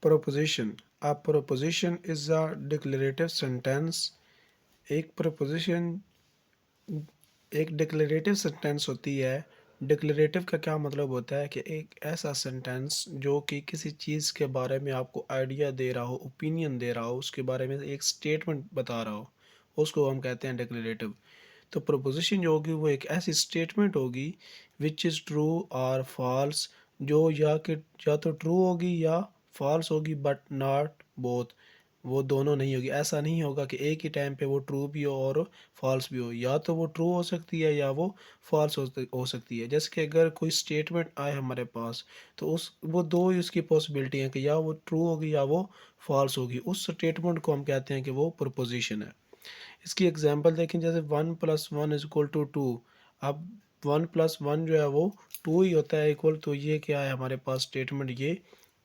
Proposition. A proposition is a declarative sentence. एक proposition एक declarative sentence होती है। डिक्लेरेटिव का क्या मतलब होता है कि एक ऐसा सेंटेंस जो कि किसी चीज़ के बारे में आपको आइडिया दे रहा हो, ओपिनियन दे रहा हो, उसके बारे में एक स्टेटमेंट बता रहा हो, उसको हम कहते हैं डिक्लेरेटिव। तो प्रोपोजिशन जो होगी वो एक ऐसी स्टेटमेंट होगी विच इज़ ट्रू और फॉल्स, जो या तो ट्रू होगी या फॉल्स होगी, बट नॉट बोथ। वो दोनों नहीं होगी। ऐसा नहीं होगा कि एक ही टाइम पे वो ट्रू भी हो और फॉल्स भी हो। या तो वो ट्रू हो सकती है या वो फॉल्स हो सकती है। जैसे कि अगर कोई स्टेटमेंट आए हमारे पास, तो उस वो दो ही उसकी पॉसिबिलिटी है कि या वो ट्रू होगी या वो फॉल्स होगी। उस स्टेटमेंट को हम कहते हैं कि वो प्रोपोजिशन है। इसकी एग्जांपल देखें, जैसे 1+1=2। अब 1+1 जो है वो 2 ही होता है इक्वल, तो ये क्या है हमारे पास स्टेटमेंट, ये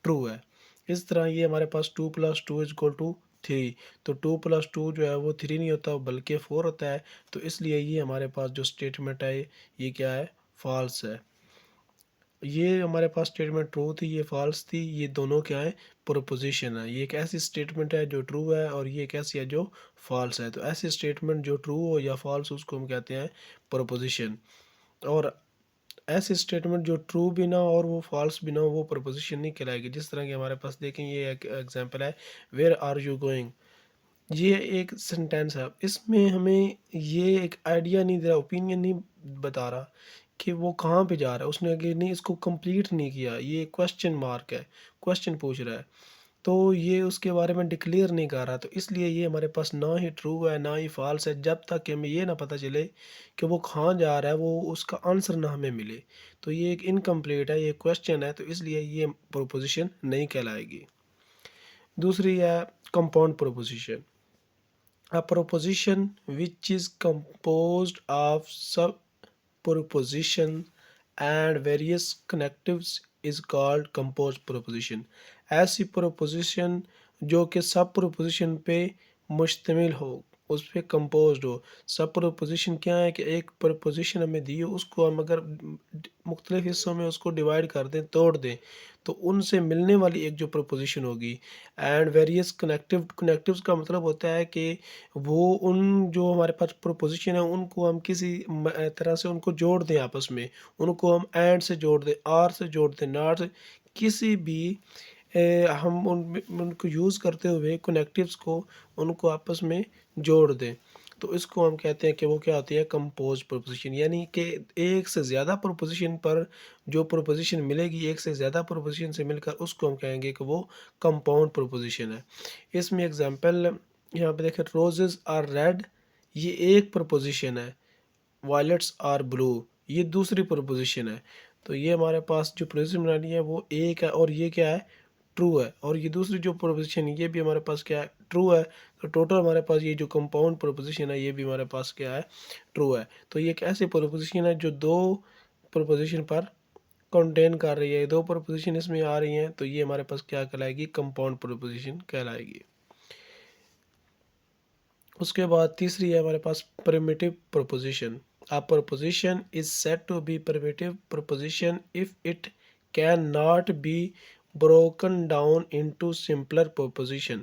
ट्रू है। इस तरह ये हमारे पास 2+2=3। तो 2+2 जो है वो 3 नहीं होता बल्कि 4 होता है। तो इसलिए ये हमारे पास जो स्टेटमेंट है ये क्या है, फॉल्स है। ये हमारे पास स्टेटमेंट ट्रू थी, ये फॉल्स थी, ये दोनों क्या है, प्रोपोजिशन है। ये एक ऐसी स्टेटमेंट है जो ट्रू है और ये एक ऐसी है जो फॉल्स है। तो ऐसी स्टेटमेंट जो ट्रू हो या फॉल्स उसको हम कहते हैं प्रोपोजिशन। और ऐसी स्टेटमेंट जो ट्रू भी ना हो और वो फॉल्स भी ना हो वो प्रोपोजिशन नहीं कहलाएगी। जिस तरह की हमारे पास देखें, ये एक एग्जांपल है, वेयर आर यू गोइंग। ये एक सेंटेंस है, इसमें हमें ये एक आइडिया नहीं दे रहा, ओपिनियन नहीं बता रहा कि वो कहाँ पे जा रहा है। उसने आगे नहीं, इसको कंप्लीट नहीं किया, ये क्वेश्चन मार्क है, क्वेश्चन पूछ रहा है। तो ये उसके बारे में डिक्लेयर नहीं कर रहा। तो इसलिए ये हमारे पास ना ही ट्रू है ना ही फॉल्स है, जब तक कि हमें ये ना पता चले कि वो कहाँ जा रहा है, वो उसका आंसर ना हमें मिले। तो ये एक इनकम्प्लीट है, ये क्वेश्चन है, तो इसलिए ये प्रोपोजिशन नहीं कहलाएगी। दूसरी है compound proposition. A proposition which is composed of subpropositions and various connectives is called composed proposition। ऐसी proposition जो कि सब proposition पे मुश्तमिल हो, उस पे composed हो। सब proposition क्या है कि एक proposition हमें दी हो, उसको हम अगर मुख्तलिफ हिस्सों में उसको डिवाइड कर दें, तोड़ दें, तो उनसे मिलने वाली एक जो proposition होगी। एंड वेरियस कनेक्टिव्स का मतलब होता है कि वो उन जो हमारे पास प्रोपोजिशन है उनको हम किसी तरह से उनको जोड़ दें आपस में। उनको हम एंड से जोड़ दें, आर से जोड़ दें, नॉट से, किसी भी हम उनको यूज़ करते हुए कनेक्टिव्स को उनको आपस में जोड़ दें। तो इसको हम कहते हैं कि वो क्या होती है, कंपोज प्रोपोजिशन। यानी कि एक से ज़्यादा प्रोपोजिशन पर जो प्रोपोजिशन मिलेगी, एक से ज़्यादा प्रोपोजिशन से मिलकर, उसको हम कहेंगे कि वो कंपाउंड प्रोपोजिशन है। इसमें एग्जांपल यहाँ पे देखें, रोजेज़ आर रेड, ये एक प्रोपोजिशन है। वायलेट्स आर ब्लू, ये दूसरी प्रोपोजिशन है। तो ये हमारे पास जो प्रोपोजिशन बनानी है वो एक है और ये क्या है, ट्रू है। और ये दूसरी जो प्रोपोजिशन है ये भी हमारे पास क्या है, ट्रू है। तो टोटल हमारे पास ये जो कंपाउंड प्रोपोजिशन है ये भी हमारे पास क्या है, ट्रू है। तो ये एक ऐसी प्रोपोजिशन है जो दो प्रोपोजिशन पर कंटेन कर रही है, दो प्रोपोजिशन इसमें आ रही हैं, तो ये हमारे पास क्या कहलाएगी, कंपाउंड प्रोपोजिशन कहलाएगी। उसके बाद तीसरी है हमारे पास primitive proposition. A proposition is said to be primitive proposition if it cannot be broken down into simpler proposition।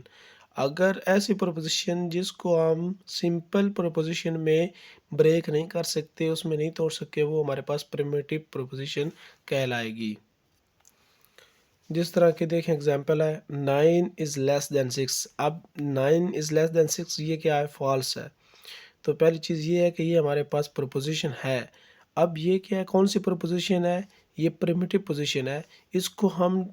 अगर ऐसी प्रोपोजिशन जिसको हम सिंपल प्रोपोजिशन में ब्रेक नहीं कर सकते, उसमें नहीं तोड़ सकते, वो हमारे पास प्रिमिटिव प्रोपोजिशन कहलाएगी। जिस तरह के देखें एग्जांपल है, 9 इज़ लेस देन 6। अब 9 इज़ लेस देन 6 ये क्या है, फॉल्स है। तो पहली चीज़ ये है कि ये हमारे पास प्रोपोजिशन है। अब ये क्या है, कौन सी प्रोपोजिशन है, ये प्रिमिटिव पोजीशन है। इसको हम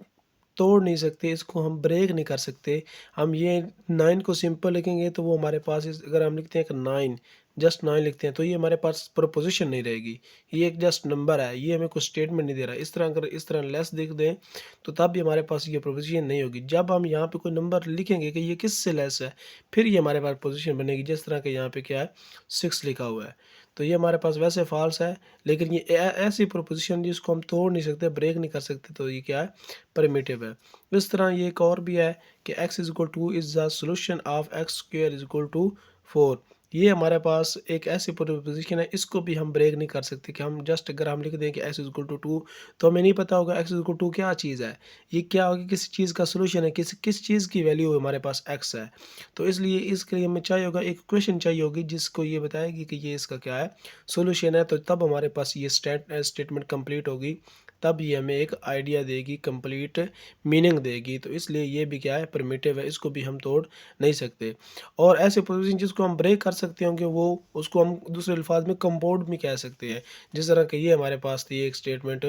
तोड़ नहीं सकते, इसको हम ब्रेक नहीं कर सकते। हम ये 9 को सिंपल लिखेंगे तो वो हमारे पास अगर हम लिखते हैं कि 9, जस्ट 9 लिखते हैं, तो ये हमारे पास प्रोपोजिशन नहीं रहेगी। ये एक जस्ट नंबर है, ये हमें कुछ स्टेटमेंट नहीं दे रहा। इस तरह अगर इस तरह लेस लिख दें तो तब भी हमारे पास ये प्रोपोजिशन नहीं होगी। जब हम यहाँ पे कोई नंबर लिखेंगे कि ये किससे लेस है, फिर ये हमारे पास पोजीशन बनेगी। जिस तरह के यहाँ पे क्या है, 6 लिखा हुआ है, तो ये हमारे पास वैसे फॉल्स है। लेकिन ये ऐसी प्रोपोजिशन जिसको हम तोड़ नहीं सकते, ब्रेक नहीं कर सकते, तो ये क्या है, प्रिमिटिव है। इस तरह ये एक और भी है कि x is equal to is the solution of x square is equal to 4। ये हमारे पास एक ऐसी प्रोपोज़िशन है, इसको भी हम ब्रेक नहीं कर सकते कि हम जस्ट अगर हम लिख दें कि x इज़ इक्वल टू 2, तो हमें नहीं पता होगा x इज़ इक्वल टू क्या चीज़ है। ये क्या होगा, किसी चीज़ का सॉल्यूशन है, किस चीज़ की वैल्यू हमारे पास x है। तो इसलिए इसके लिए हमें चाहिए होगा, एक इक्वेशन चाहिए होगी जिसको ये बताएगी कि ये इसका क्या है, सॉल्यूशन है। तो तब हमारे पास ये स्टेटमेंट कंप्लीट होगी, तब ये हमें एक आइडिया देगी, कंप्लीट मीनिंग देगी। तो इसलिए ये भी क्या है, प्रिमिटिव है, इसको भी हम तोड़ नहीं सकते। और ऐसे प्रोविज़न जिसको हम ब्रेक कर सकते होंगे, वो उसको हम दूसरे अल्फाज में कंपाउंड भी कह सकते हैं। जिस तरह की ये हमारे पास थी एक स्टेटमेंट,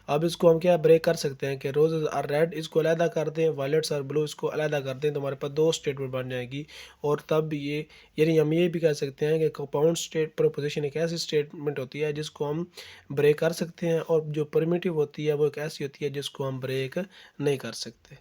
अब इसको हम क्या ब्रेक कर सकते हैं कि रोज़ेज़ आर रेड, इसको अलहदा कर दें, वायलेट्स आर ब्लू, इसको अलहदा कर दें, तो हमारे पास 2 स्टेटमेंट बन जाएगी। और तब ये, यानी हम ये भी कह सकते हैं कि कंपाउंड स्टेट प्रोपोज़िशन एक ऐसी स्टेटमेंट होती है जिसको हम ब्रेक कर सकते हैं, और जो प्रिमिटिव होती है वो एक ऐसी होती है जिसको हम ब्रेक नहीं कर सकते।